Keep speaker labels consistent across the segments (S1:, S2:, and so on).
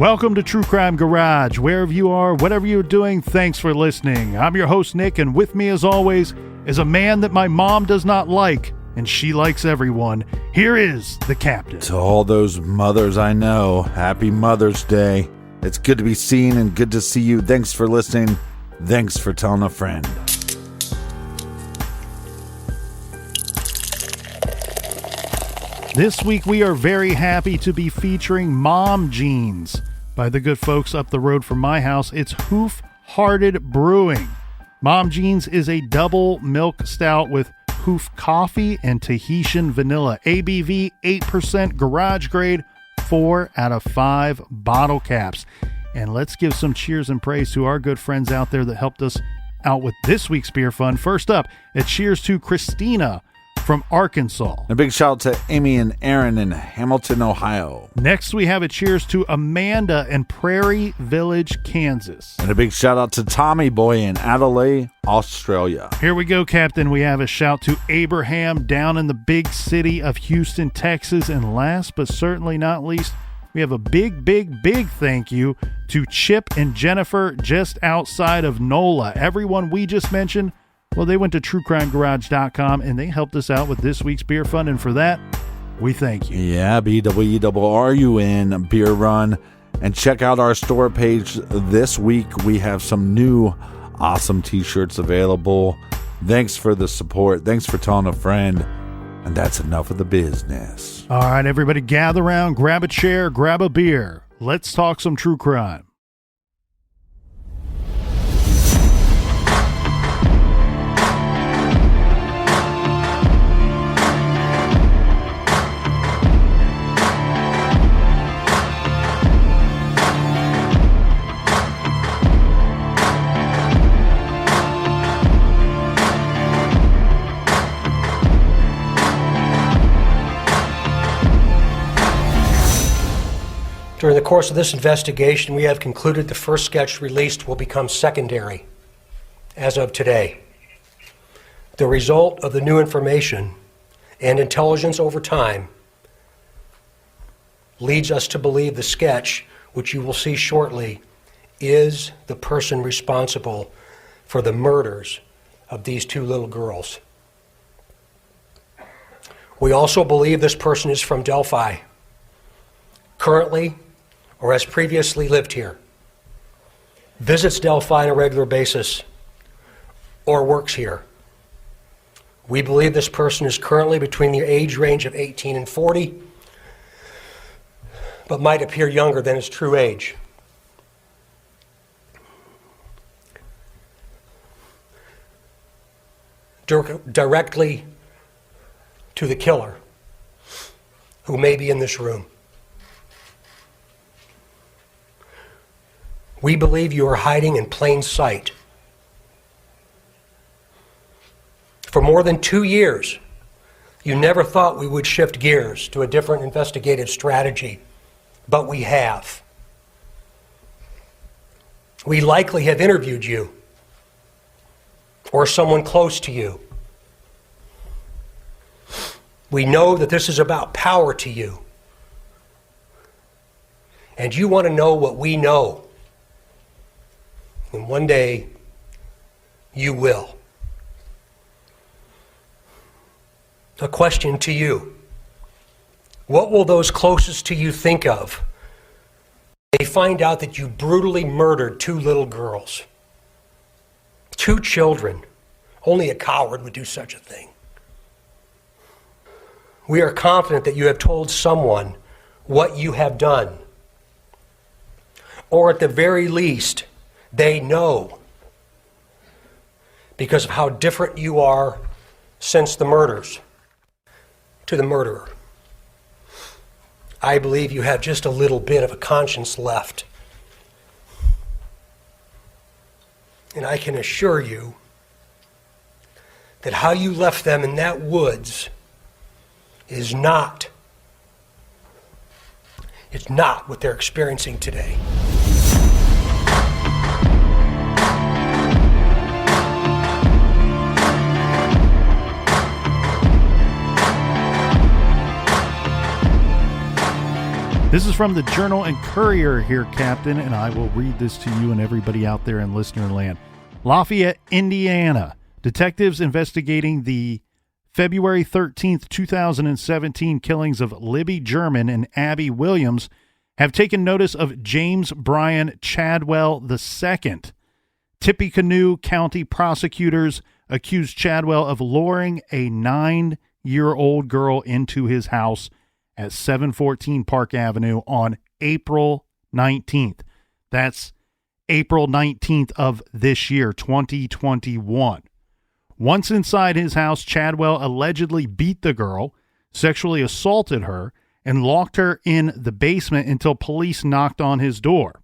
S1: Welcome to True Crime Garage. Wherever you are, whatever you're doing, thanks for listening. I'm your host, Nick, and with me, as always, is a man that my mom does not like, and she likes everyone. Here is the captain.
S2: To all those mothers I know, happy Mother's Day. It's good to be seen and good to see you. Thanks for listening. Thanks for telling a friend.
S1: This week we are very happy to be featuring Mom Jeans by the good folks up the road from my house. It's Hoof-Hearted Brewing. Mom Jeans is a double milk stout with Hoof coffee and Tahitian vanilla. ABV 8%, garage grade, 4 out of 5 bottle caps. And let's give some cheers and praise to our good friends out there that helped us out with this week's beer fun. First up, a cheers to Christina from Arkansas.
S2: A big shout out to Amy and Aaron in Hamilton, Ohio.
S1: Next, we have a cheers to Amanda in Prairie Village, Kansas.
S2: And a big shout out to Tommy Boy in Adelaide, Australia.
S1: Here we go, Captain. We have a shout to Abraham down in the big city of Houston, Texas. And last but certainly not least, we have a big thank you to Chip and Jennifer just outside of NOLA. Everyone we just mentioned, well, they went to truecrimegarage.com and they helped us out with this week's beer fund, and for that, we thank you.
S2: Yeah, BWRUN Beer Run. And check out our store page this week. We have some new awesome t-shirts available. Thanks for the support. Thanks for telling a friend. And that's enough of the business.
S1: All right, everybody gather around, grab a chair, grab a beer. Let's talk some true crime.
S3: During the course of this investigation, we have concluded the first sketch released will become secondary as of today. The result of the new information and intelligence over time leads us to believe the sketch, which you will see shortly, is the person responsible for the murders of these two little girls. We also believe this person is from Delphi, currently or has previously lived here, visits Delphi on a regular basis, or works here. We believe this person is currently between the age range of 18 and 40, but might appear younger than his true age. Directly to the killer, who may be in this room. We believe you are hiding in plain sight. For more than 2 years, you never thought we would shift gears to a different investigative strategy, but we have. We likely have interviewed you or someone close to you. We know that this is about power to you, and you want to know what we know. And one day, you will. A question to you. What will those closest to you think of when they find out that you brutally murdered two little girls? 2 children. Only a coward would do such a thing. We are confident that you have told someone what you have done. Or at the very least, they know, because of how different you are since the murders, to the murderer. I believe you have just a little bit of a conscience left. And I can assure you that how you left them in that woods is not what they're experiencing today.
S1: This is from the Journal and Courier here, Captain, and I will read this to you and everybody out there in listener land. Lafayette, Indiana. Detectives investigating the February 13th, 2017 killings of Libby German and Abby Williams have taken notice of James Brian Chadwell II. Tippecanoe County prosecutors accused Chadwell of luring a 9-year-old girl into his house at 714 Park Avenue on April 19th. That's April 19th of this year, 2021. Once inside his house, Chadwell allegedly beat the girl, sexually assaulted her, and locked her in the basement until police knocked on his door.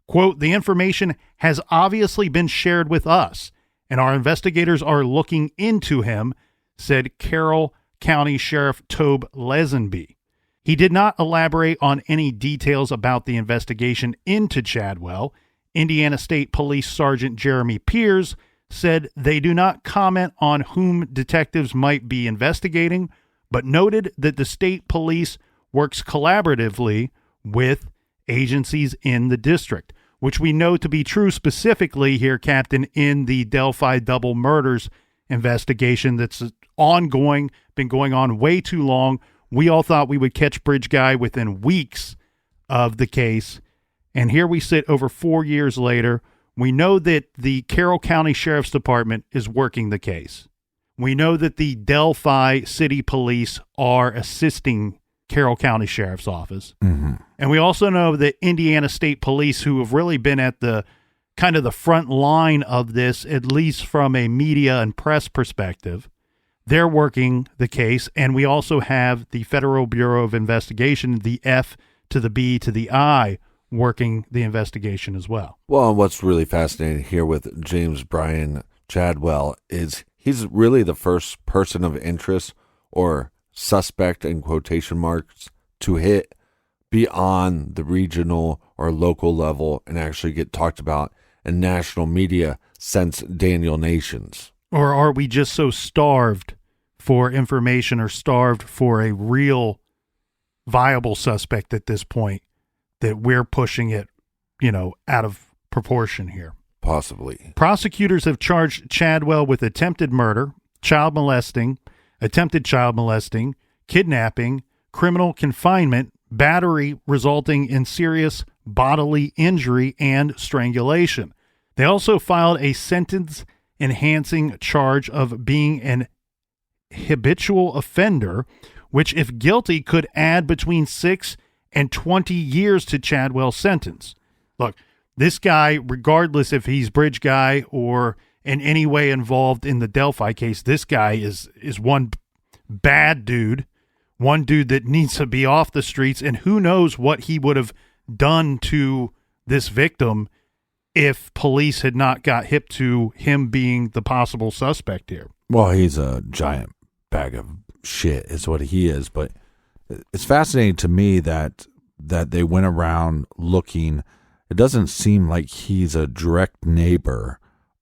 S1: Quote, "The information has obviously been shared with us, and our investigators are looking into him," said Carroll County Sheriff Tobe Lesenby. He did not elaborate on any details about the investigation into Chadwell. Indiana State Police Sergeant Jeremy Pierce said they do not comment on whom detectives might be investigating, but noted that the state police works collaboratively with agencies in the district, which we know to be true specifically here, Captain, in the Delphi double murders investigation that's ongoing, been going on way too long. We all thought we would catch Bridge Guy within weeks of the case, and here we sit over 4 years later. We know that the Carroll County Sheriff's Department is working the case. We know that the Delphi City Police are assisting Carroll County Sheriff's Office. Mm-hmm. And we also know that Indiana State Police, who have really been at the kind of the front line of this, at least from a media and press perspective, they're working the case. And we also have the Federal Bureau of Investigation, the F to the B to the I, working the investigation as well.
S2: Well, what's really fascinating here with James Brian Chadwell is he's really the first person of interest or suspect in quotation marks to hit beyond the regional or local level and actually get talked about in national media since Daniel Nations.
S1: Or are we just so starved for information or starved for a real viable suspect at this point that we're pushing it, out of proportion here?
S2: Possibly.
S1: Prosecutors have charged Chadwell with attempted murder, child molesting, attempted child molesting, kidnapping, criminal confinement, battery resulting in serious bodily injury, and strangulation. They also filed a sentence-enhancing charge of being an habitual offender, which, if guilty, could add between 6 and 20 years to Chadwell's sentence. Look, this guy, regardless if he's Bridge Guy or in any way involved in the Delphi case, this guy is one bad dude, one dude that needs to be off the streets, and who knows what he would have done to this victim if police had not got hip to him being the possible suspect here.
S2: Well, he's a giant bag of shit is what he is, but it's fascinating to me that they went around looking. It doesn't seem like he's a direct neighbor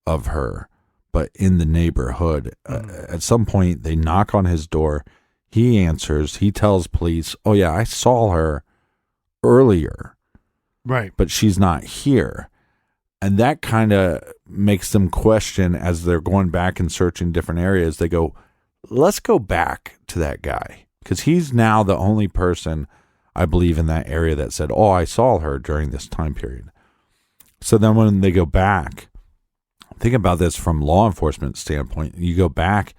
S2: of her, but in the neighborhood. At some point, they knock on his door. He answers. He tells police, "Oh, yeah, I saw her earlier.
S1: Right.
S2: But she's not here." And that kind of makes them question as they're going back and searching different areas. They go, let's go back to that guy, because he's now the only person, I believe, in that area that said, "Oh, I saw her during this time period." So then when they go back, think about this from law enforcement standpoint. You go back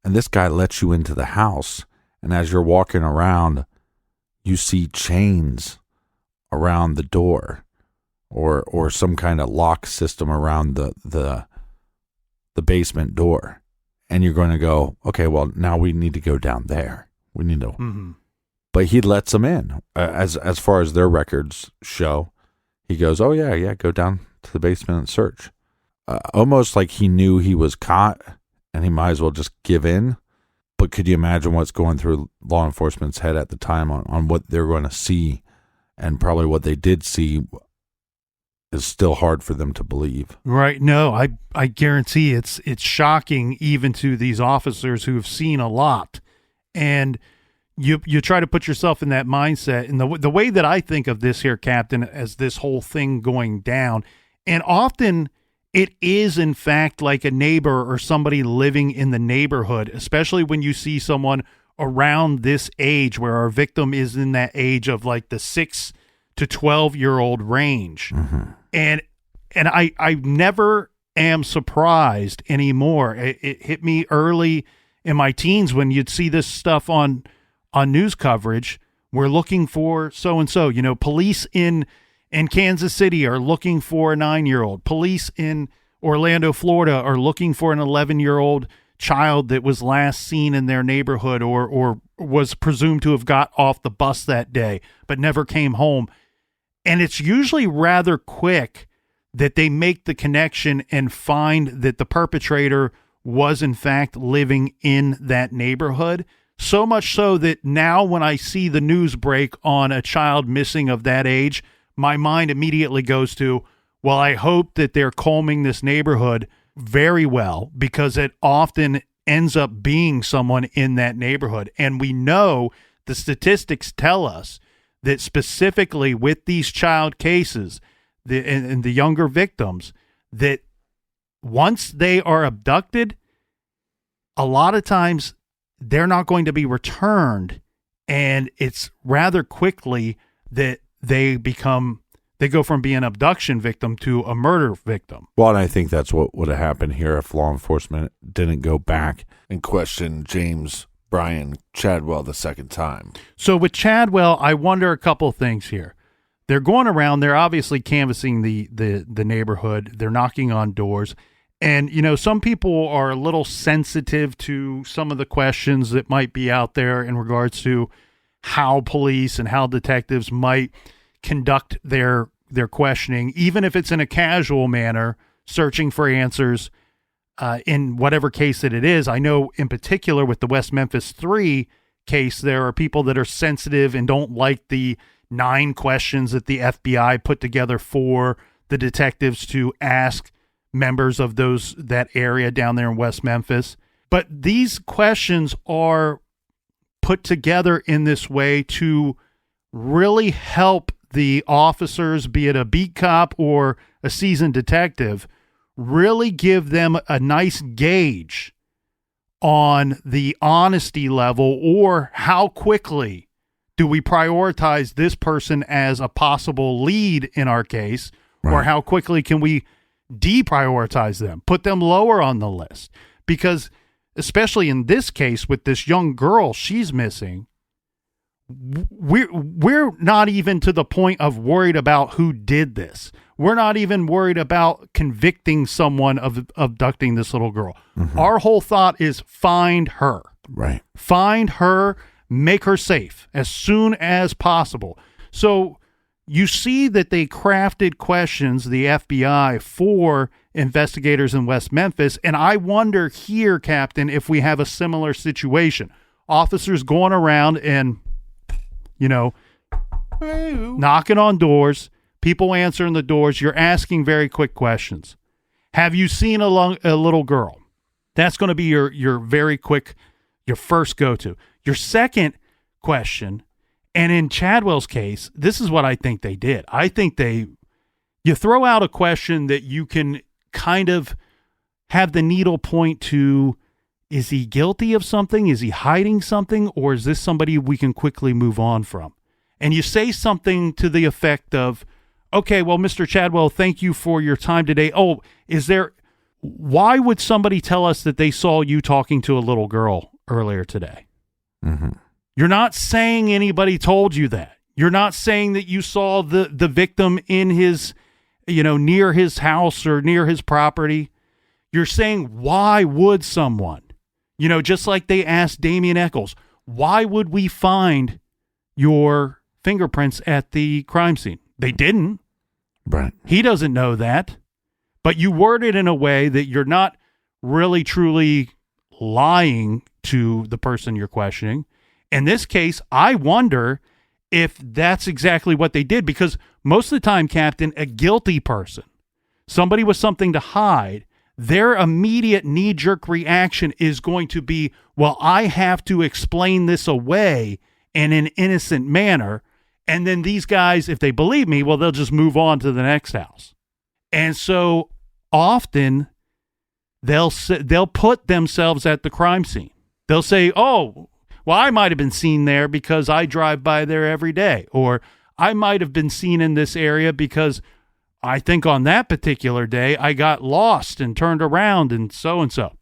S2: and this guy lets you into the house. And as you're walking around, you see chains around the door or some kind of lock system around the basement door. And you're going to go, okay, well, now we need to go down there. We need to. Mm-hmm. But he lets them in. As far as their records show, he goes, "Oh, yeah, go down to the basement and search." Almost like he knew he was caught and he might as well just give in. But could you imagine what's going through law enforcement's head at the time on what they're going to see? And probably what they did see is still hard for them to believe.
S1: Right. No, I guarantee it's shocking even to these officers who have seen a lot. And, you try to put yourself in that mindset. And the way that I think of this here, Captain, as this whole thing going down, and often it is in fact like a neighbor or somebody living in the neighborhood, especially when you see someone around this age where our victim is in that age of like the 6 to 12-year-old range.
S2: Mm-hmm.
S1: And I never am surprised anymore. It hit me early in my teens when you'd see this stuff on news coverage. We're looking for so-and-so. Police in Kansas City are looking for a 9-year-old. Police in Orlando, Florida are looking for an 11-year-old child that was last seen in their neighborhood or was presumed to have got off the bus that day but never came home. And it's usually rather quick that they make the connection and find that the perpetrator was in fact living in that neighborhood. So much so that now when I see the news break on a child missing of that age, my mind immediately goes to, well, I hope that they're combing this neighborhood very well, because it often ends up being someone in that neighborhood. And we know the statistics tell us that specifically with these child cases and the younger victims, that once they are abducted, a lot of times they're not going to be returned. And it's rather quickly that they go from being an abduction victim to a murder victim.
S2: Well, and I think that's what would have happened here if law enforcement didn't go back and question James Brian Chadwell the second time.
S1: So with Chadwell, I wonder a couple things here. They're going around, they're obviously canvassing the neighborhood, they're knocking on doors, and some people are a little sensitive to some of the questions that might be out there in regards to how police and how detectives might conduct their questioning, even if it's in a casual manner, searching for answers in whatever case that it is. I know in particular with the West Memphis 3 case, there are people that are sensitive and don't like the 9 questions that the FBI put together for the detectives to ask members of that area down there in West Memphis. But these questions are put together in this way to really help the officers, be it a beat cop or a seasoned detective, really give them a nice gauge on the honesty level, or how quickly do we prioritize this person as a possible lead in our case, right, or how quickly can we deprioritize them, put them lower on the list. Because especially in this case with this young girl, she's missing, we're not even to the point of worried about who did this. We're not even worried about convicting someone of abducting this little girl. Mm-hmm. Our whole thought is find her.
S2: Right.
S1: Find her, make her safe as soon as possible. So you see that they crafted questions, the FBI, for investigators in West Memphis. And I wonder here, Captain, if we have a similar situation. Officers going around and knocking on doors, people answering the doors. You're asking very quick questions. Have you seen a little girl? That's going to be your very quick, your first go-to. Your second question, and in Chadwell's case, this is what I think they did. I think you throw out a question that you can kind of have the needle point to, is he guilty of something? Is he hiding something? Or is this somebody we can quickly move on from? And you say something to the effect of, okay, well, Mr. Chadwell, thank you for your time today. Oh, why would somebody tell us that they saw you talking to a little girl earlier today?
S2: Mm-hmm.
S1: You're not saying anybody told you that. You're not saying that you saw the victim in his, near his house or near his property. You're saying, why would someone? Just like they asked Damian Eccles, why would we find your fingerprints at the crime scene? They didn't.
S2: Right.
S1: He doesn't know that. But you word it in a way that you're not really truly lying to the person you're questioning. In this case, I wonder if that's exactly what they did, because most of the time, Captain, a guilty person, somebody with something to hide, their immediate knee-jerk reaction is going to be, well, I have to explain this away in an innocent manner. And then these guys, if they believe me, well, they'll just move on to the next house. And so often they'll put themselves at the crime scene. They'll say, oh, well, I might have been seen there because I drive by there every day. Or I might have been seen in this area because I think on that particular day I got lost and turned around and so and so.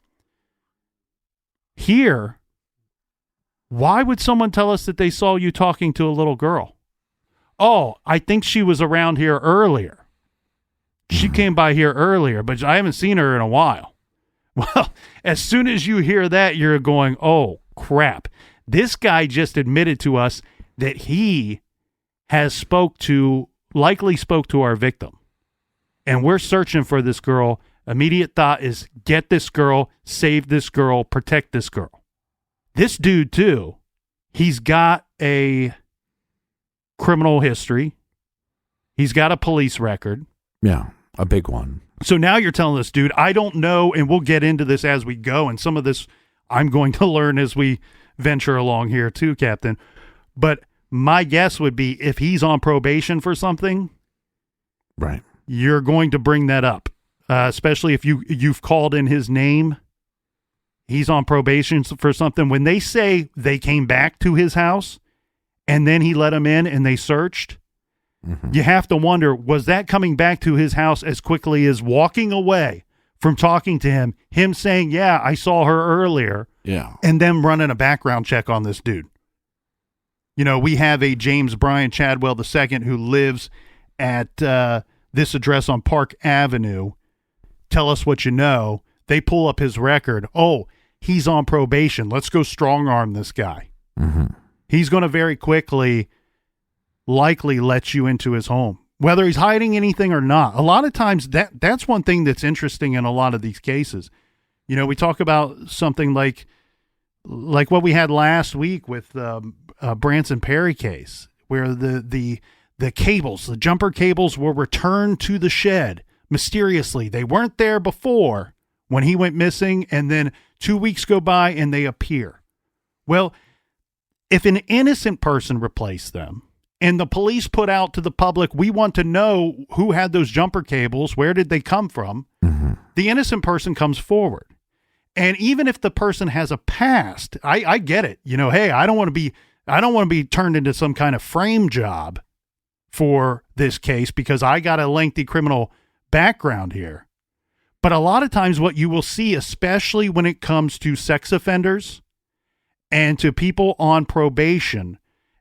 S1: Here, why would someone tell us that they saw you talking to a little girl? Oh, I think she was around here earlier. She came by here earlier, but I haven't seen her in a while. Well, as soon as you hear that, you're going, oh, crap. This guy just admitted to us that he has likely spoke to our victim. And we're searching for this girl. Immediate thought is get this girl, save this girl, protect this girl. This dude, too, he's got a criminal history. He's got a police record.
S2: Yeah, a big one.
S1: So now you're telling us, dude, I don't know, and we'll get into this as we go, and some of this I'm going to learn as we venture along here too, Captain. But my guess would be if he's on probation for something,
S2: right,
S1: you're going to bring that up, especially if you've called in his name. He's on probation for something. When they say they came back to his house and then he let them in and they searched, you have to wonder, was that coming back to his house as quickly as walking away from talking to him saying, yeah, I saw her earlier, and then running a background check on this dude? You know, we have a James Brian Chadwell II who lives at this address on Park Avenue. Tell us what you know. They pull up his record. Oh, he's on probation. Let's go strong arm this guy. He's going to very quickly likely let you into his home, whether he's hiding anything or not. A lot of times that's one thing that's interesting in a lot of these cases. You know, we talk about something like what we had last week with Branson Perry case, where the cables, the jumper cables, were returned to the shed mysteriously. They weren't there before when he went missing, and then 2 weeks go by and they appear. Well, if an innocent person replaced them and the police put out to the public, we want to know who had those jumper cables, where did they come from, the innocent person comes forward. And even if the person has a past, I get it. You know, hey, I don't want to be turned into some kind of frame job for this case because I got a lengthy criminal background here. But a lot of times what you will see, especially when it comes to sex offenders and to people on probation,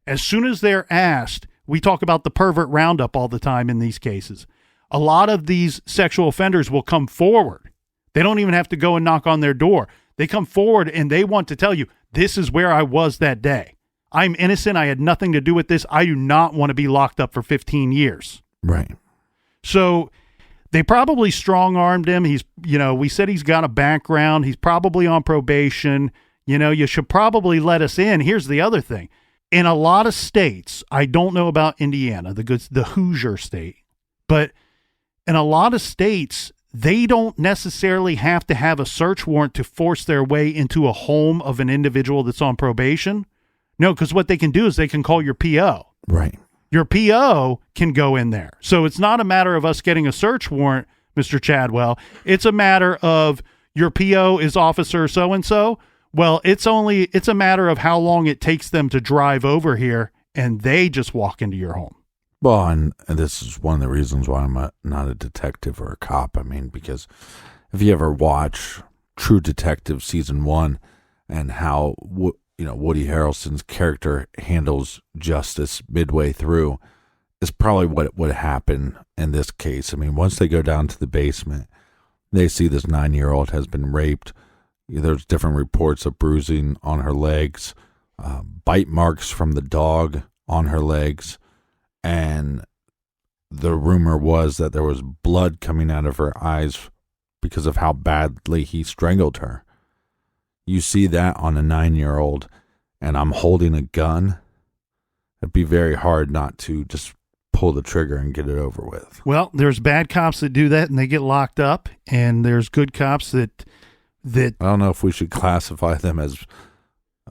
S1: as soon as they're asked, we talk about the pervert roundup all the time in these cases. A lot of these sexual offenders will come forward. They don't even have to go and knock on their door. They come forward and they want to tell you, this is where I was that day. I'm innocent. I had nothing to do with this. I do not want to be locked up for 15 years.
S2: Right.
S1: So they probably strong-armed him. We said he's got a background. He's probably on probation. You know, you should probably let us in. Here's the other thing. In a lot of states, I don't know about Indiana, the Hoosier state, but in a lot of states, they don't necessarily have to have a search warrant to force their way into a home of an individual that's on probation. No, because what they can do is they can call your PO.
S2: Right.
S1: Your PO can go in there. So it's not a matter of us getting a search warrant, Mr. Chadwell. It's a matter of your PO is officer so-and-so. Well, it's a matter of how long it takes them to drive over here, and they just walk into your home.
S2: Well, and this is one of the reasons why I'm not a detective or a cop. I mean, because if you ever watch True Detective Season 1 and how Woody Harrelson's character handles justice midway through, is probably what would happen in this case. I mean, once they go down to the basement, they see this 9-year-old has been raped. There's different reports of bruising on her legs, bite marks from the dog on her legs, and the rumor was that there was blood coming out of her eyes because of how badly he strangled her. You see that on a 9-year-old, and I'm holding a gun. It'd be very hard not to just pull the trigger and get it over with.
S1: Well, there's bad cops that do that and they get locked up, and there's good cops that
S2: I don't know if we should classify them as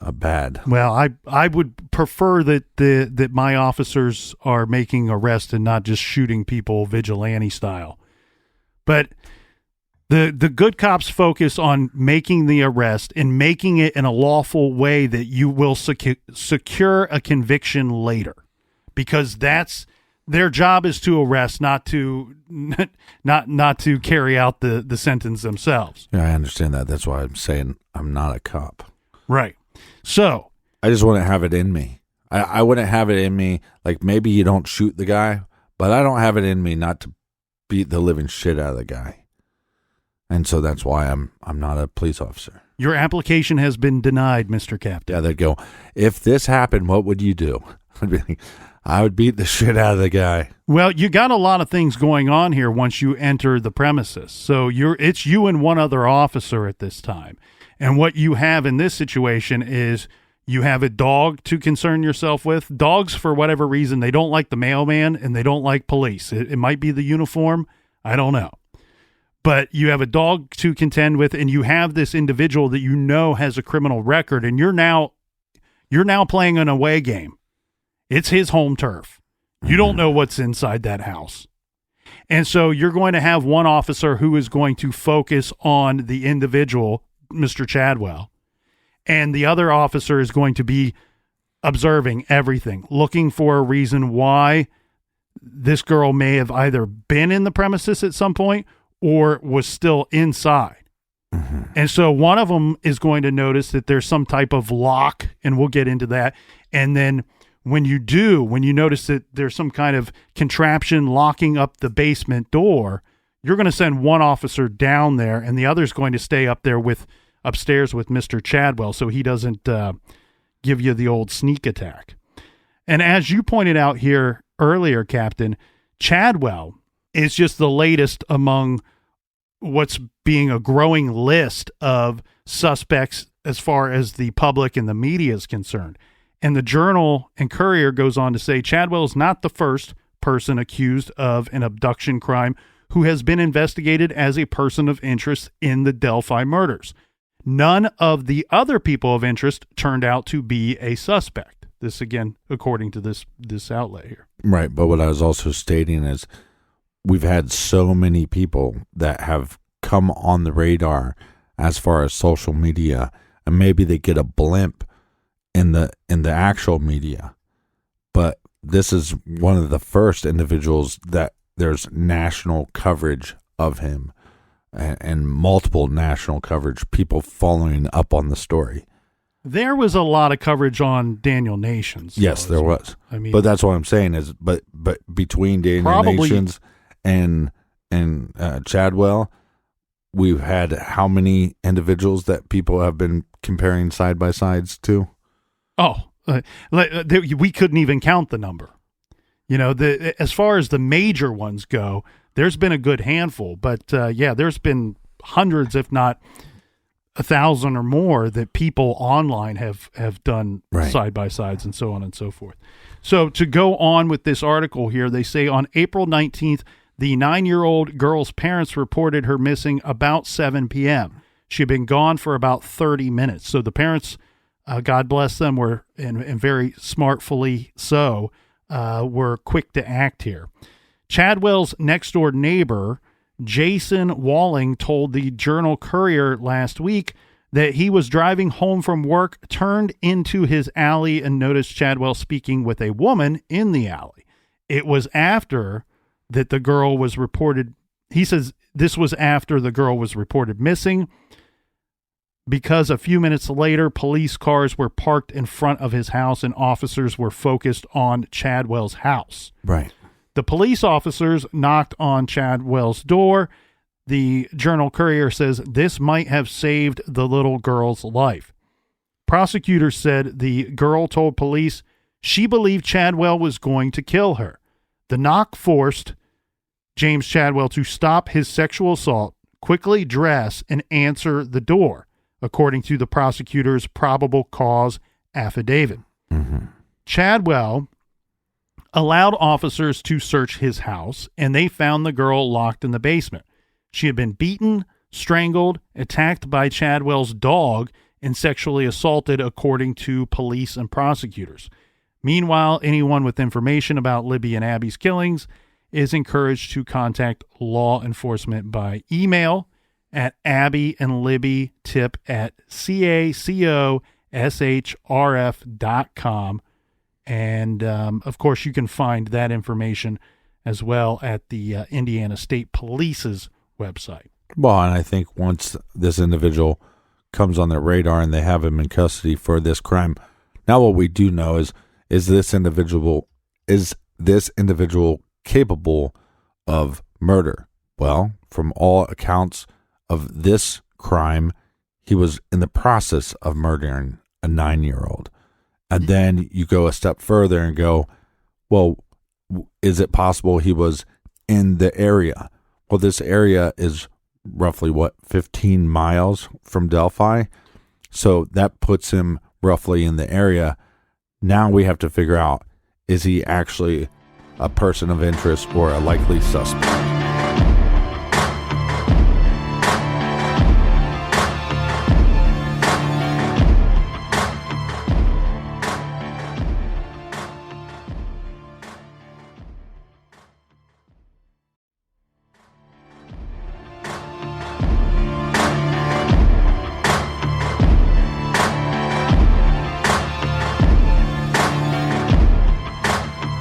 S2: bad.
S1: Well, I would prefer that my officers are making arrests and not just shooting people vigilante style. But the good cops focus on making the arrest and making it in a lawful way that you will secure a conviction later, because that's their job, is to arrest, not to carry out the sentence themselves.
S2: Yeah, I understand that. That's why I'm saying I'm not a cop.
S1: Right. So
S2: I just wouldn't have it in me. I wouldn't have it in me. Like, maybe you don't shoot the guy, but I don't have it in me not to beat the living shit out of the guy. And so that's why I'm not a police officer.
S1: Your application has been denied, Mr. Captain.
S2: Yeah, they'd go, if this happened, what would you do? I'd be like, I would beat the shit out of the guy.
S1: Well, you got a lot of things going on here once you enter the premises. So it's you and one other officer at this time. And what you have in this situation is you have a dog to concern yourself with. Dogs, for whatever reason, they don't like the mailman and they don't like police. It might be the uniform. I don't know. But you have a dog to contend with, and you have this individual that you know has a criminal record, and you're now playing an away game. It's his home turf. You don't know what's inside that house. And so you're going to have one officer who is going to focus on the individual, Mr. Chadwell, and the other officer is going to be observing everything, looking for a reason why this girl may have either been in the premises at some point or was still inside. Mm-hmm. And so one of them is going to notice that there's some type of lock, and we'll get into that. And then when you notice that there's some kind of contraption locking up the basement door, you're going to send one officer down there, and the other's going to stay upstairs with Mr. Chadwell so he doesn't give you the old sneak attack. And as you pointed out here earlier, Captain, Chadwell is just the latest among what's being a growing list of suspects as far as the public and the media is concerned. And the Journal and Courier goes on to say Chadwell is not the first person accused of an abduction crime who has been investigated as a person of interest in the Delphi murders. None of the other people of interest turned out to be a suspect. This, again, according to this outlet here.
S2: Right, but what I was also stating is we've had so many people that have come on the radar as far as social media, and maybe they get a blimp in the actual media. But this is one of the first individuals that there's national coverage of him, and multiple national coverage, people following up on the story.
S1: There was a lot of coverage on Daniel Nations.
S2: Yes, there was.
S1: I mean,
S2: but that's what I'm saying is, but between Daniel Nations and Chadwell, we've had how many individuals that people have been comparing side by sides to?
S1: Oh, we couldn't even count the number. You know, as far as the major ones go, there's been a good handful, but there's been hundreds, if not 1,000 or more, that people online have done side by sides and so on and so forth. So to go on with this article here, they say on April 19th, the 9-year-old girl's parents reported her missing about 7 p.m. She had been gone for about 30 minutes. So the parents, God bless them, were, and very smartfully so, were quick to act here. Chadwell's next-door neighbor, Jason Walling, told the Journal Courier last week that he was driving home from work, turned into his alley, and noticed Chadwell speaking with a woman in the alley. It was after that the girl was reported. He says this was after the girl was reported missing, because a few minutes later, police cars were parked in front of his house and officers were focused on Chadwell's house.
S2: Right.
S1: The police officers knocked on Chadwell's door. The Journal Courier says this might have saved the little girl's life. Prosecutors said the girl told police she believed Chadwell was going to kill her. The knock forced James Chadwell to stop his sexual assault, quickly dress, and answer the door, according to the prosecutor's probable cause affidavit. Mm-hmm. Chadwell allowed officers to search his house, and they found the girl locked in the basement. She had been beaten, strangled, attacked by Chadwell's dog, and sexually assaulted, according to police and prosecutors. Meanwhile, anyone with information about Libby and Abby's killings is encouraged to contact law enforcement by email at abbyandlibbytip@cacoshrf.com. And, of course, you can find that information as well at the Indiana State Police's website.
S2: Well, and I think once this individual comes on their radar and they have him in custody for this crime, now what we do know is this individual capable of murder? Well, from all accounts of this crime, he was in the process of murdering a 9-year-old. And then you go a step further and go, well, is it possible he was in the area? Well, this area is roughly 15 miles from Delphi. So that puts him roughly in the area. Now we have to figure out, is he actually a person of interest or a likely suspect?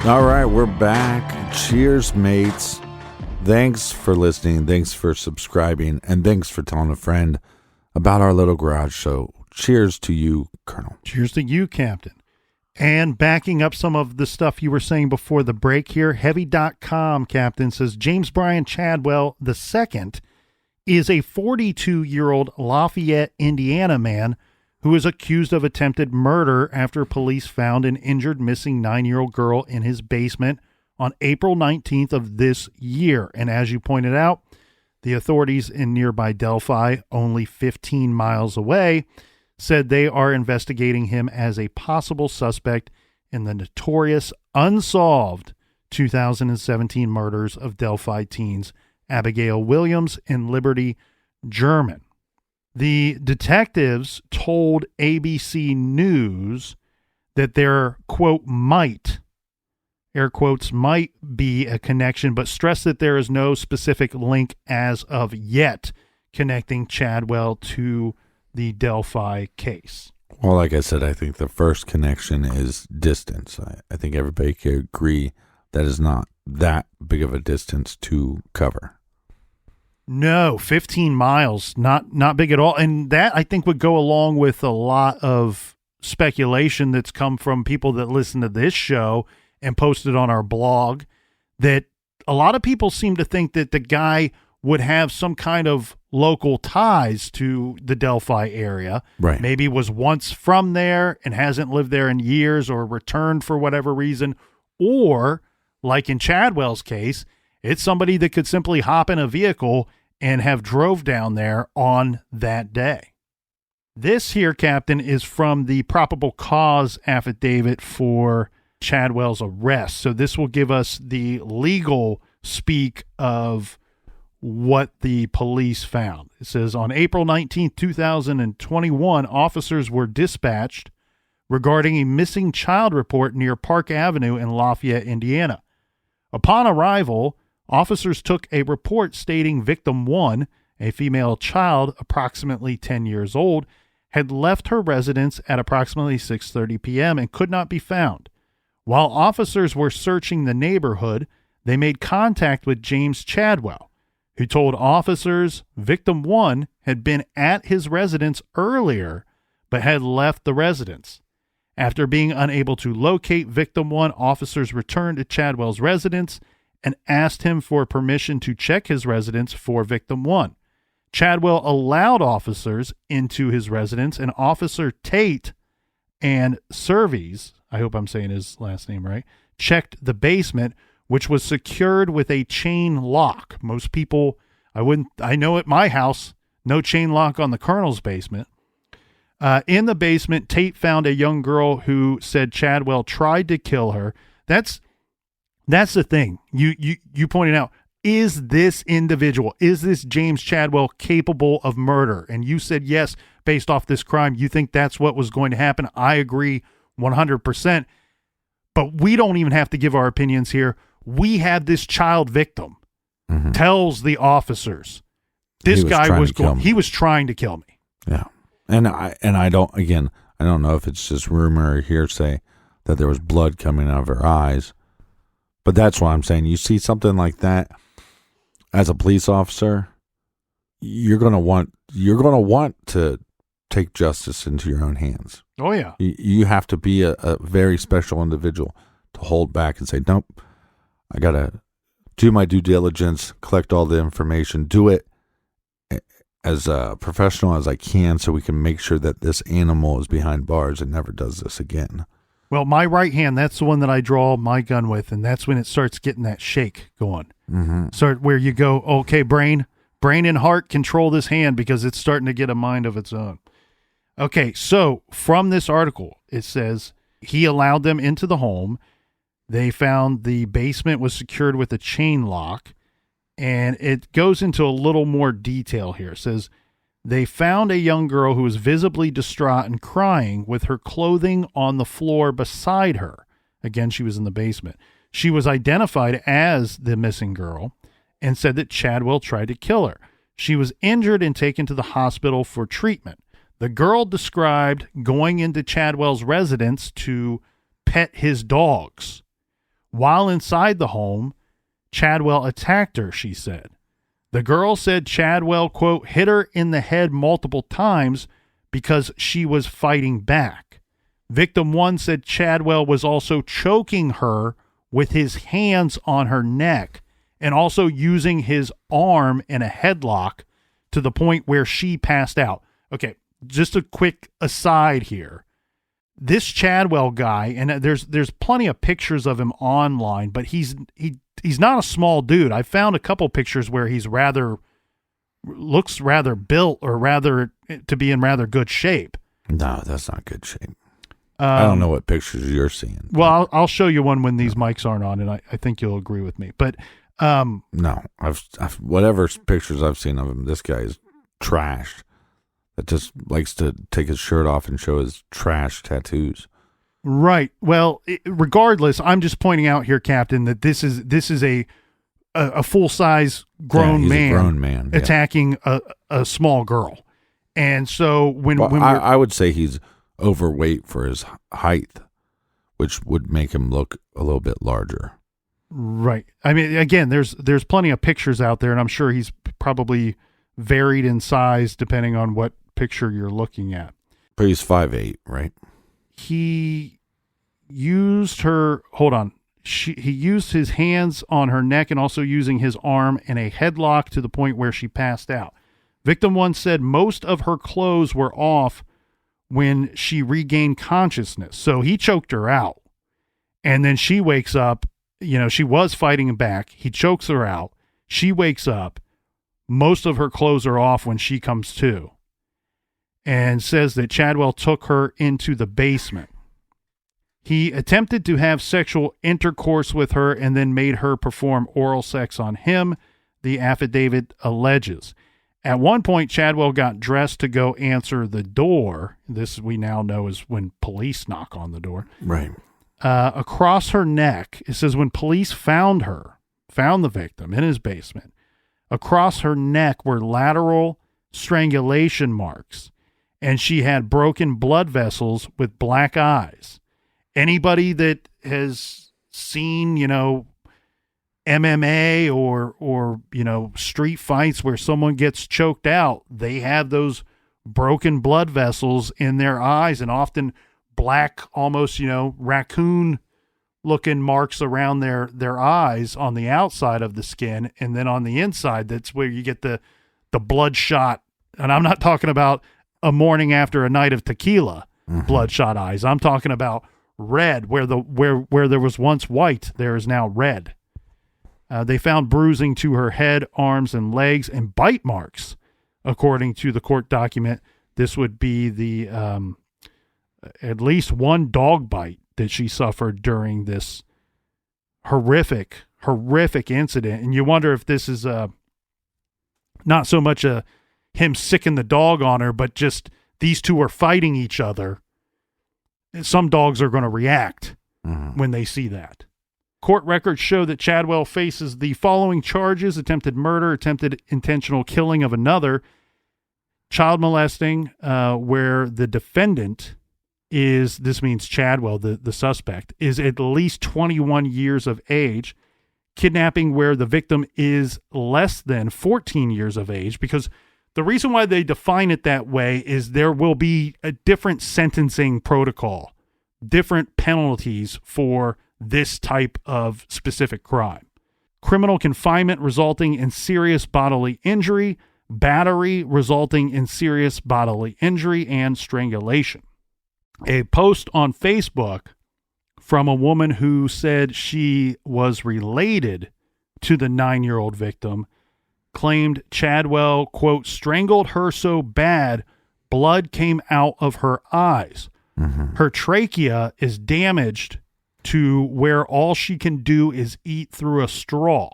S2: All right, we're back. Cheers, mates. Thanks for listening. Thanks for subscribing. And thanks for telling a friend about our little garage show. Cheers to you, Colonel.
S1: Cheers to you, Captain. And backing up some of the stuff you were saying before the break here, Heavy.com, Captain, says James Brian Chadwell II is a 42-year-old Lafayette, Indiana man who is accused of attempted murder after police found an injured missing 9-year-old girl in his basement on April 19th of this year. And as you pointed out, the authorities in nearby Delphi, only 15 miles away, said they are investigating him as a possible suspect in the notorious unsolved 2017 murders of Delphi teens Abigail Williams and Liberty German. The detectives told ABC News that there, quote, might, air quotes, might be a connection, but stressed that there is no specific link as of yet connecting Chadwell to the Delphi case.
S2: Well, like I said, I think the first connection is distance. I think everybody could agree that is not that big of a distance to cover.
S1: No, 15 miles, not big at all. And that, I think, would go along with a lot of speculation that's come from people that listen to this show and posted on our blog, that a lot of people seem to think that the guy would have some kind of local ties to the Delphi area.
S2: Right.
S1: Maybe was once from there and hasn't lived there in years, or returned for whatever reason. Or, like in Chadwell's case, it's somebody that could simply hop in a vehicle and have drove down there on that day. This here, Captain, is from the probable cause affidavit for Chadwell's arrest. So this will give us the legal speak of what the police found. It says, on April 19, 2021, officers were dispatched regarding a missing child report near Park Avenue in Lafayette, Indiana. Upon arrival, officers took a report stating victim 1, a female child approximately 10 years old, had left her residence at approximately 6:30 p.m. and could not be found. While officers were searching the neighborhood, they made contact with James Chadwell, who told officers victim 1 had been at his residence earlier but had left the residence. After being unable to locate victim 1, officers returned to Chadwell's residence and asked him for permission to check his residence for victim 1. Chadwell allowed officers into his residence, and Officer Tate and Surveys, I hope I'm saying his last name right, checked the basement, which was secured with a chain lock. Most people, I know at my house, no chain lock on the Colonel's basement. In the basement, Tate found a young girl who said Chadwell tried to kill her. That's the thing. You pointed out, is this individual, is this James Chadwell capable of murder? And you said yes, based off this crime, you think that's what was going to happen. I agree 100%. But we don't even have to give our opinions here. We had this child victim tells the officers, this guy was going, he was trying to kill me.
S2: Yeah. And I don't know if it's just rumor or hearsay that there was blood coming out of her eyes. But that's why I'm saying, you see something like that as a police officer, you're going to want to take justice into your own hands.
S1: Oh yeah.
S2: You have to be a very special individual to hold back and say, nope, I got to do my due diligence, collect all the information, do it as professional as I can so we can make sure that this animal is behind bars and never does this again.
S1: Well, my right hand, that's the one that I draw my gun with, and that's when it starts getting that shake going. Start where you go, okay, brain and heart, control this hand because it's starting to get a mind of its own. Okay, so from this article, it says he allowed them into the home. They found the basement was secured with a chain lock, and it goes into a little more detail here. It says they found a young girl who was visibly distraught and crying with her clothing on the floor beside her. Again, she was in the basement. She was identified as the missing girl and said that Chadwell tried to kill her. She was injured and taken to the hospital for treatment. The girl described going into Chadwell's residence to pet his dogs. While inside the home, Chadwell attacked her, she said. The girl said Chadwell, quote, hit her in the head multiple times because she was fighting back. Victim 1 said Chadwell was also choking her with his hands on her neck and also using his arm in a headlock to the point where she passed out. Okay, just a quick aside here. This Chadwell guy, and there's plenty of pictures of him online, but he's not a small dude. I found a couple pictures where he's looks rather built or rather to be in rather good shape.
S2: No, that's not good shape. I don't know what pictures you're seeing.
S1: Well, I'll show you one when these mics aren't on, and I think you'll agree with me. But
S2: no, I've whatever pictures I've seen of him, this guy is trashed. That just likes to take his shirt off and show his trash tattoos.
S1: Right. Well, regardless, I'm just pointing out here, Captain, that this is a full-size grown man attacking a small girl. And so
S2: I would say he's overweight for his height, which would make him look a little bit larger.
S1: Right. I mean, again, there's plenty of pictures out there, and I'm sure he's probably varied in size depending on what picture you're looking at.
S2: But he's 5'8", right?
S1: He used he used his hands on her neck and also using his arm in a headlock to the point where she passed out. Victim 1 said most of her clothes were off when she regained consciousness. So he choked her out. And then she wakes up, she was fighting back. He chokes her out. She wakes up. Most of her clothes are off when she comes to, and says that Chadwell took her into the basement. He attempted to have sexual intercourse with her and then made her perform oral sex on him, the affidavit alleges. At one point, Chadwell got dressed to go answer the door. This we now know is when police knock on the door.
S2: Right.
S1: Across her neck, it says when police found the victim in his basement, across her neck were lateral strangulation marks, and she had broken blood vessels with black eyes. Anybody that has seen, MMA or street fights where someone gets choked out, they have those broken blood vessels in their eyes and often black, almost, raccoon looking marks around their eyes on the outside of the skin. And then on the inside, that's where you get the bloodshot. And I'm not talking about a morning after a night of tequila, bloodshot eyes. I'm talking about red, where there was once white, there is now red. They found bruising to her head, arms, and legs, and bite marks. According to the court document, this would be the at least one dog bite that she suffered during this horrific horrific incident. And you wonder if this is not so much him sicking the dog on her, but just these two are fighting each other. Some dogs are going to react when they see that. Court records show that Chadwell faces the following charges: attempted murder, attempted intentional killing of another, child molesting, where the defendant is, this means Chadwell, the suspect, is at least 21 years of age, kidnapping where the victim is less than 14 years of age, because the reason why they define it that way is there will be a different sentencing protocol, different penalties for this type of specific crime. Criminal confinement resulting in serious bodily injury, battery resulting in serious bodily injury, and strangulation. A post on Facebook from a woman who said she was related to the 9-year-old victim claimed Chadwell, quote, strangled her so bad blood came out of her eyes. Her trachea is damaged to where all she can do is eat through a straw.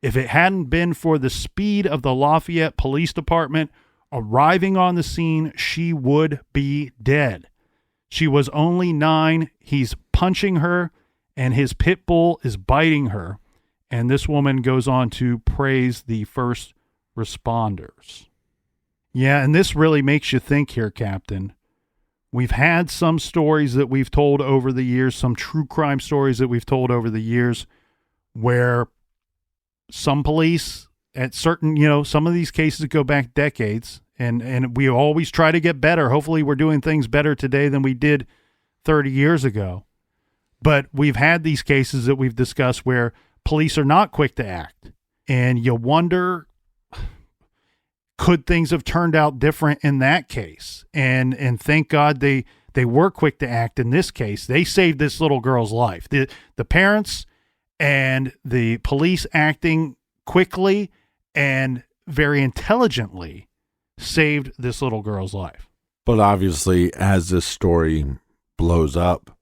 S1: If it hadn't been for the speed of the Lafayette Police Department arriving on the scene, she would be dead. She was only 9. He's punching her, and his pit bull is biting her. And this woman goes on to praise the first responders. Yeah, and this really makes you think here, Captain. We've had some stories that we've told over the years, some true crime stories that we've told over the years, where some police at certain, some of these cases go back decades, and we always try to get better. Hopefully we're doing things better today than we did 30 years ago. But we've had these cases that we've discussed where police are not quick to act. And you wonder, could things have turned out different in that case? And thank God they were quick to act in this case. They saved this little girl's life. The parents and the police acting quickly and very intelligently saved this little girl's life.
S2: But obviously, as this story blows up,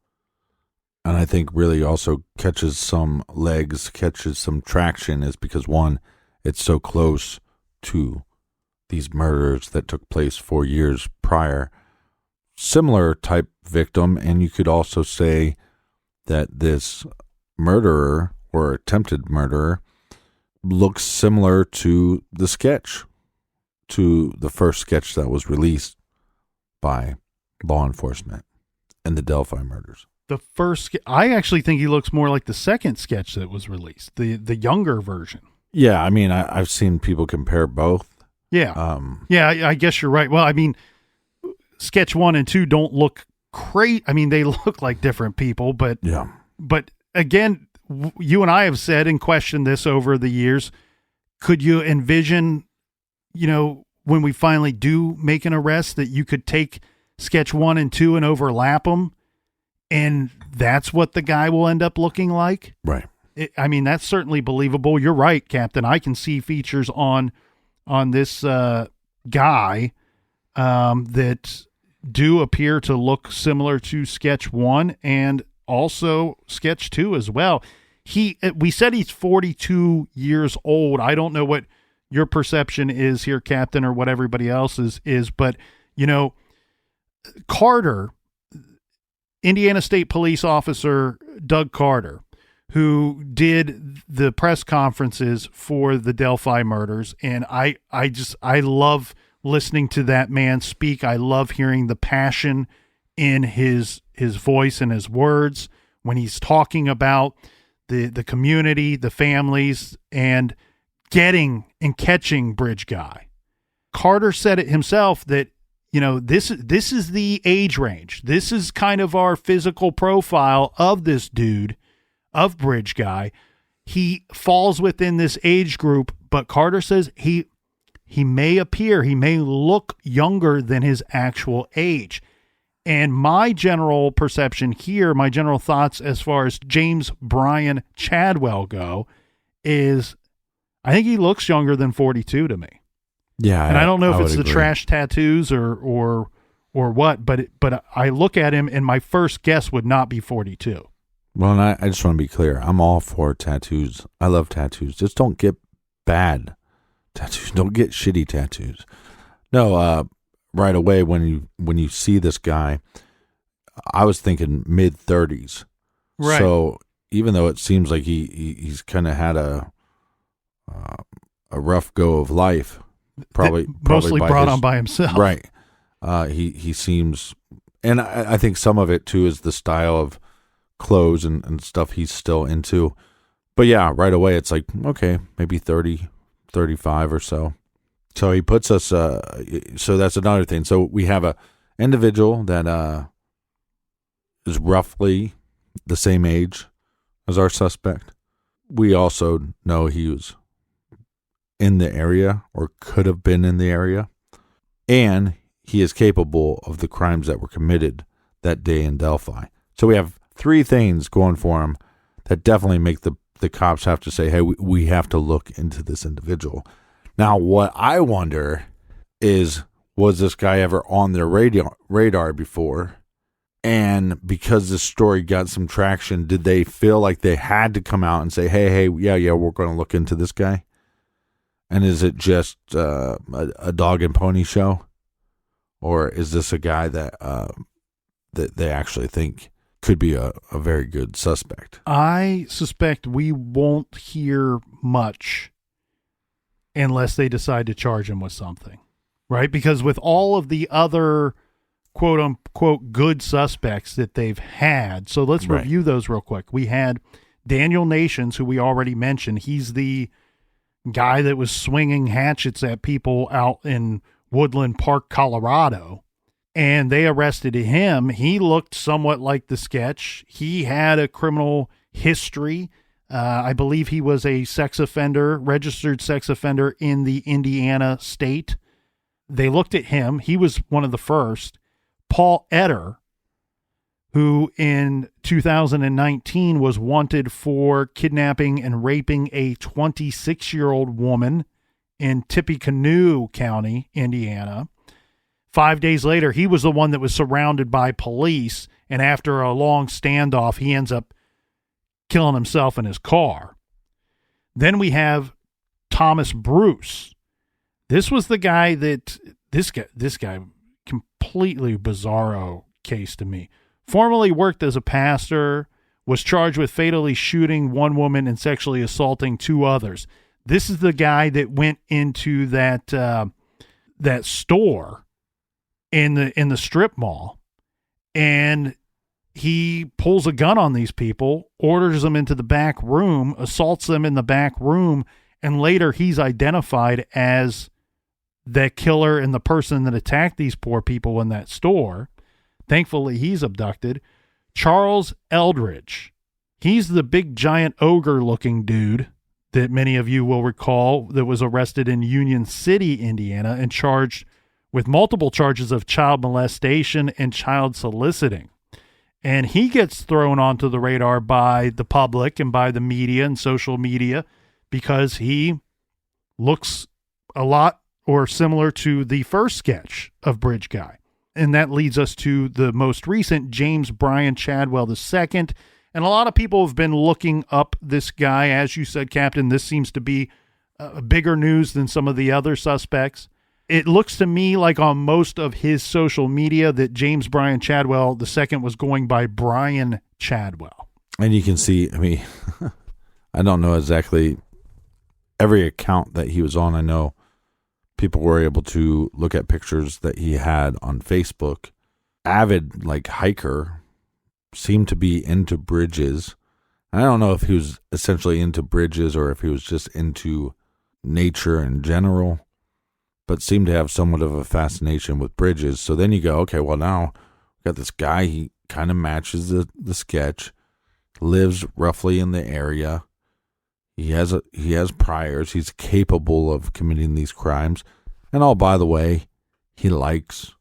S2: and I think really also catches some legs, catches some traction, is because, one, it's so close to these murders that took place 4 years prior. Similar type victim, and you could also say that this murderer or attempted murderer looks similar to the sketch, to the first sketch that was released by law enforcement and the Delphi murders.
S1: The first, I actually think he looks more like the second sketch that was released, the younger version.
S2: Yeah, I mean, I've seen people compare both.
S1: Yeah. I guess you're right. Well, I mean, sketch 1 and 2 don't look great. I mean, they look like different people, but
S2: yeah.
S1: But again, you and I have said and questioned this over the years. Could you envision, when we finally do make an arrest, that you could take sketch 1 and 2 and overlap them, and that's what the guy will end up looking like?
S2: Right.
S1: That's certainly believable. You're right, Captain. I can see features on this guy that do appear to look similar to sketch 1 and also sketch 2 as well. We said he's 42 years old. I don't know what your perception is here, Captain, or what everybody else's is, but Carter, Indiana State Police Officer Doug Carter, who did the press conferences for the Delphi murders, and I love listening to that man speak. I love hearing the passion in his voice and his words when he's talking about the community, the families, and getting and catching Bridge Guy. Carter said it himself that, this is the age range. This is kind of our physical profile of this dude, of Bridge Guy. He falls within this age group, but Carter says he may look younger than his actual age. And my general perception here, my general thoughts as far as James Brian Chadwell go, is I think he looks younger than 42 to me.
S2: Yeah.
S1: And I don't know if it's the
S2: agree.
S1: trash tattoos or what, but I look at him and my first guess would not be 42.
S2: Well, and I just want to be clear. I'm all for tattoos. I love tattoos. Just don't get bad tattoos. Don't get shitty tattoos. No, right away when you see this guy, I was thinking mid-30s.
S1: Right.
S2: So even though it seems like he's kind of had a rough go of life, probably
S1: mostly
S2: by
S1: brought on by himself.
S2: Right. He seems, and I think some of it too is the style of clothes and stuff he's still into. But yeah, right away it's like, okay, maybe 30, 35 or so. So he puts us, so that's another thing. So we have a individual that is roughly the same age as our suspect. We also know he was in the area or could have been in the area. And he is capable of the crimes that were committed that day in Delphi. So we have 3 things going for him that definitely make the cops have to say, hey, we have to look into this individual. Now, what I wonder is, was this guy ever on their radar before? And because this story got some traction, did they feel like they had to come out and say, hey, yeah, we're going to look into this guy? And is it just a dog and pony show? Or is this a guy that they actually think could be a very good suspect?
S1: I suspect we won't hear much unless they decide to charge him with something, right? Because with all of the other quote unquote good suspects that they've had, so let's review those real quick. We had Daniel Nations, who we already mentioned. He's the guy that was swinging hatchets at people out in Woodland Park, Colorado, and they arrested him. He looked somewhat like the sketch. He had a criminal history. I believe he was a sex offender, registered sex offender in the Indiana state. They looked at him. He was one of the first. Paul Etter, who in 2019 was wanted for kidnapping and raping a 26-year-old woman in Tippecanoe County, Indiana. 5 days later, he was the one that was surrounded by police, and after a long standoff, he ends up killing himself in his car. Then we have Thomas Bruce. This was the guy that, this guy, completely bizarro case to me. Formerly worked as a pastor, was charged with fatally shooting one woman and sexually assaulting 2 others. This is the guy that went into that store in the strip mall, and he pulls a gun on these people, orders them into the back room, assaults them in the back room, and later he's identified as the killer and the person that attacked these poor people in that store. Thankfully, he's abducted. Charles Eldridge. He's the big giant ogre-looking dude that many of you will recall that was arrested in Union City, Indiana, and charged with multiple charges of child molestation and child soliciting. And he gets thrown onto the radar by the public and by the media and social media because he looks a lot or similar to the first sketch of Bridge Guy. And that leads us to the most recent, James Brian Chadwell II. And a lot of people have been looking up this guy. As you said, Captain, this seems to be a bigger news than some of the other suspects. It looks to me like on most of his social media that James Brian Chadwell II was going by Brian Chadwell.
S2: And you can see, I mean, I don't know exactly every account that he was on. I know people were able to look at pictures that he had on Facebook. Avid, like, hiker, seemed to be into bridges. I don't know if he was essentially into bridges or if he was just into nature in general, but seemed to have somewhat of a fascination with bridges. So then you go, okay, well, now we got this guy. He kind of matches the sketch, lives roughly in the area. He has priors. He's capable of committing these crimes. And oh, by the way, he likes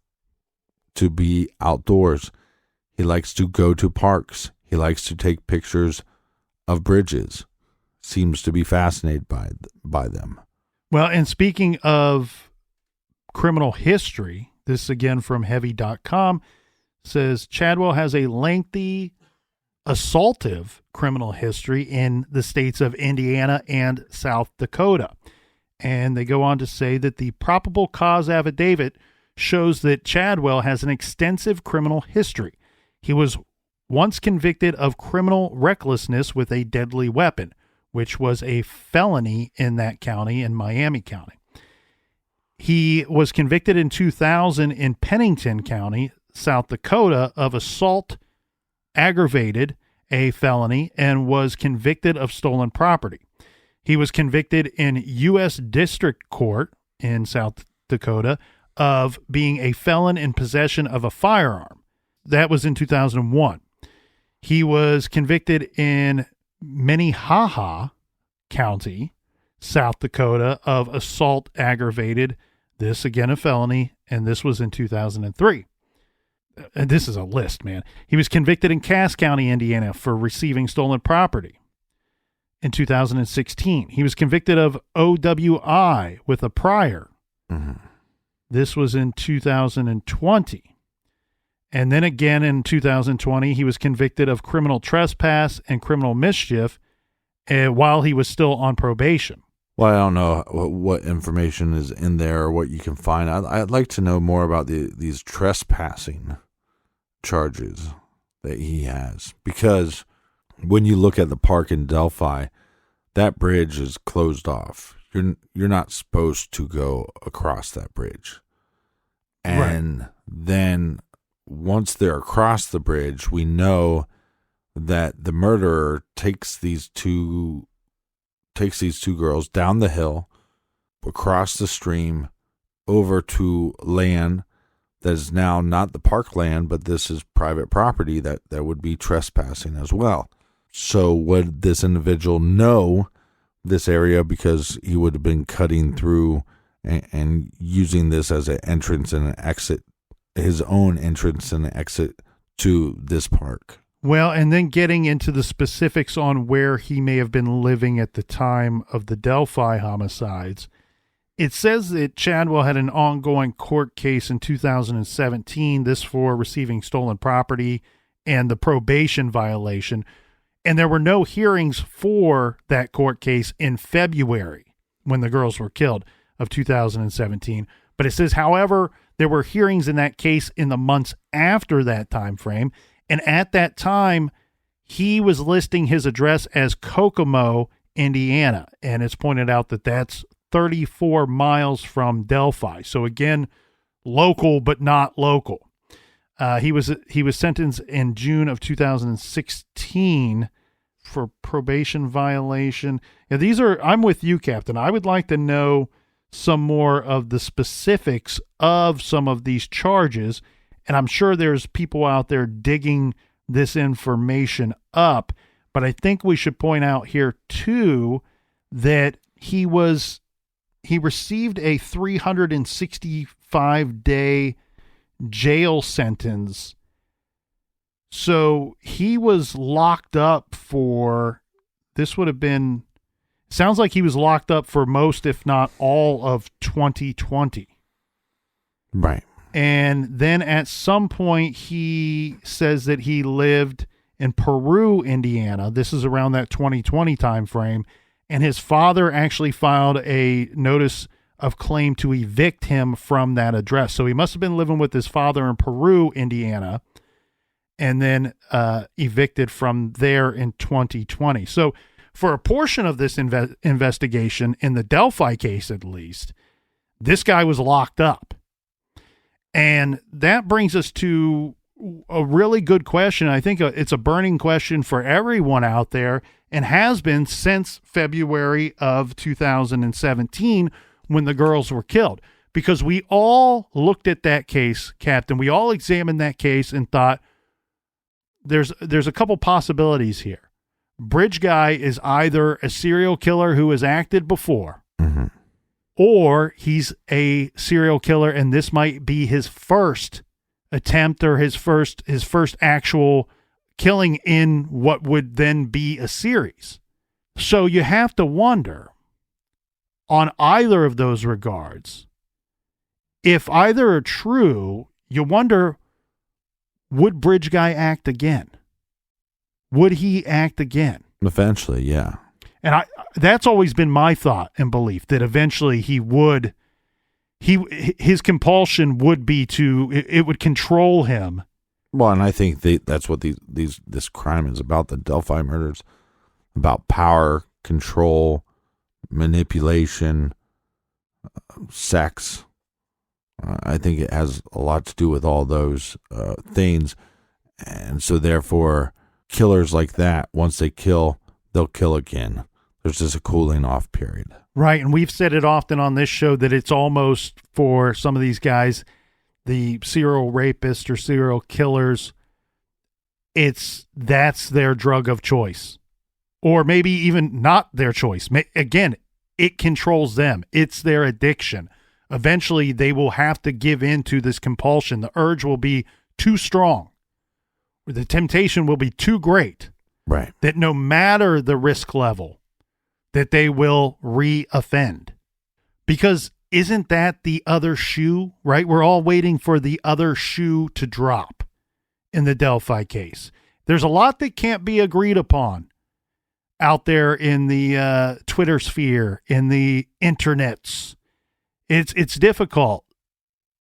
S2: to be outdoors. He likes to go to parks. He likes to take pictures of bridges. Seems to be fascinated by them.
S1: Well, and speaking of criminal history, this again from heavy.com says Chadwell has a lengthy assaultive criminal history in the states of Indiana and South Dakota. And they go on to say that the probable cause affidavit shows that Chadwell has an extensive criminal history. He was once convicted of criminal recklessness with a deadly weapon, which was a felony in that county, in Miami County. He was convicted in 2000 in Pennington County, South Dakota, of assault aggravated, a felony, and was convicted of stolen property. He was convicted in U.S. District Court in South Dakota of being a felon in possession of a firearm. That was in 2001. He was convicted in Minnehaha County, South Dakota, of assault aggravated, this again a felony, and this was in 2003. And this is a list, man. He was convicted in Cass County, Indiana, for receiving stolen property in 2016. He was convicted of OWI with a prior.
S2: Mm-hmm.
S1: This was in 2020. And then again in 2020, he was convicted of criminal trespass and criminal mischief while he was still on probation.
S2: Well, I don't know what information is in there or what you can find. I'd like to know more about these trespassing charges that he has, because when you look at the park in Delphi, that bridge is closed off. You're not supposed to go across that bridge. And right. Then once they're across the bridge, we know that the murderer takes these two girls down the hill, across the stream, over to land that is now not the park land, but this is private property that would be trespassing as well. So would this individual know this area, because he would have been cutting through and using this as an entrance and an exit, his own entrance and exit to this park?
S1: Well, and then getting into the specifics on where he may have been living at the time of the Delphi homicides, it says that Chadwell had an ongoing court case in 2017, this for receiving stolen property and the probation violation. And there were no hearings for that court case in February when the girls were killed of 2017. But it says, however, there were hearings in that case in the months after that time frame. And at that time, he was listing his address as Kokomo, Indiana. And it's pointed out that that's 34 miles from Delphi. So again, local, but not local. He was sentenced in June of 2016 for probation violation. Yeah, I'm with you, Captain. I would like to know some more of the specifics of some of these charges. And I'm sure there's people out there digging this information up. But I think we should point out here, too, that he received a 365-day jail sentence. So he was locked up for, this would have been, sounds like he was locked up for most, if not all, of 2020.
S2: Right.
S1: And then at some point, he says that he lived in Peru, Indiana. This is around that 2020 time frame. And his father actually filed a notice of claim to evict him from that address. So he must have been living with his father in Peru, Indiana, and then evicted from there in 2020. So for a portion of this investigation, in the Delphi case at least, this guy was locked up. And that brings us to a really good question. I think it's a burning question for everyone out there, and has been since February of 2017 when the girls were killed. Because we all looked at that case, Captain. We all examined that case and thought, there's a couple possibilities here. Bridge Guy is either a serial killer who has acted before,
S2: mm-hmm.
S1: or he's a serial killer and this might be his first attempt or his first actual killing in what would then be a series. So you have to wonder, on either of those regards, if either are true, you wonder, would Bridge Guy act again? would he act again?
S2: Eventually, yeah.
S1: And that's always been my thought and belief, that eventually he would, his compulsion would be it would control him.
S2: Well, and I think that's what this crime is about, the Delphi murders, about power, control, manipulation, sex. I think it has a lot to do with all those things. And so therefore, killers like that, once they kill, they'll kill again. There's just a cooling off period.
S1: Right, and we've said it often on this show that it's almost, for some of these guys, the serial rapists or serial killers, that's their drug of choice. Or maybe even not their choice. Again, it controls them. It's their addiction. Eventually, they will have to give in to this compulsion. The urge will be too strong. The temptation will be too great.
S2: Right.
S1: That no matter the risk level, that they will re-offend. Because isn't that the other shoe, right? We're all waiting for the other shoe to drop in the Delphi case. There's a lot that can't be agreed upon out there in the Twitter sphere, in the internets. It's difficult.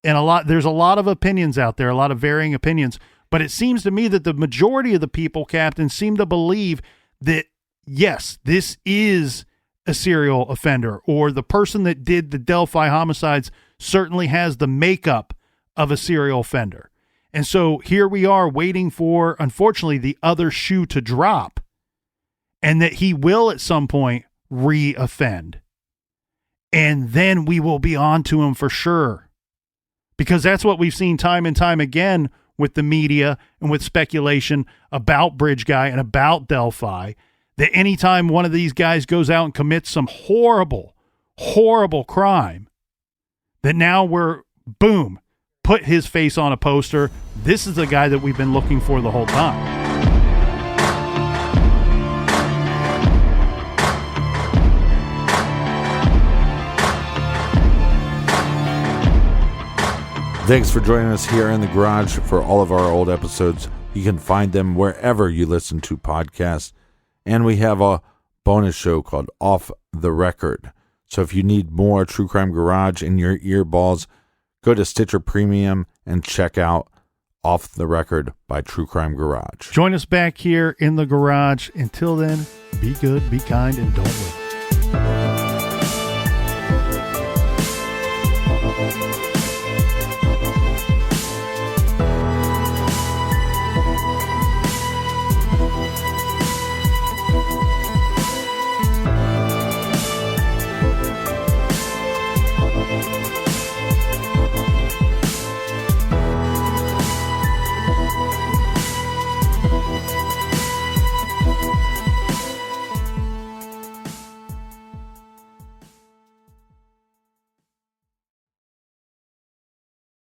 S1: And there's a lot of opinions out there, a lot of varying opinions. But it seems to me that the majority of the people, Captain, seem to believe that, yes, this is a serial offender, or the person that did the Delphi homicides certainly has the makeup of a serial offender. And so here we are waiting for, unfortunately, the other shoe to drop, and that he will at some point re-offend. And then we will be on to him for sure. Because that's what we've seen time and time again with the media and with speculation about Bridge Guy and about Delphi, that anytime one of these guys goes out and commits some horrible, horrible crime, that now boom, put his face on a poster. This is the guy that we've been looking for the whole time.
S2: Thanks for joining us here in the garage for all of our old episodes. You can find them wherever you listen to podcasts. And we have a bonus show called Off the Record. So if you need more True Crime Garage in your earballs, go to Stitcher Premium and check out Off the Record by True Crime Garage.
S1: Join us back here in the garage. Until then, be good, be kind, and don't live.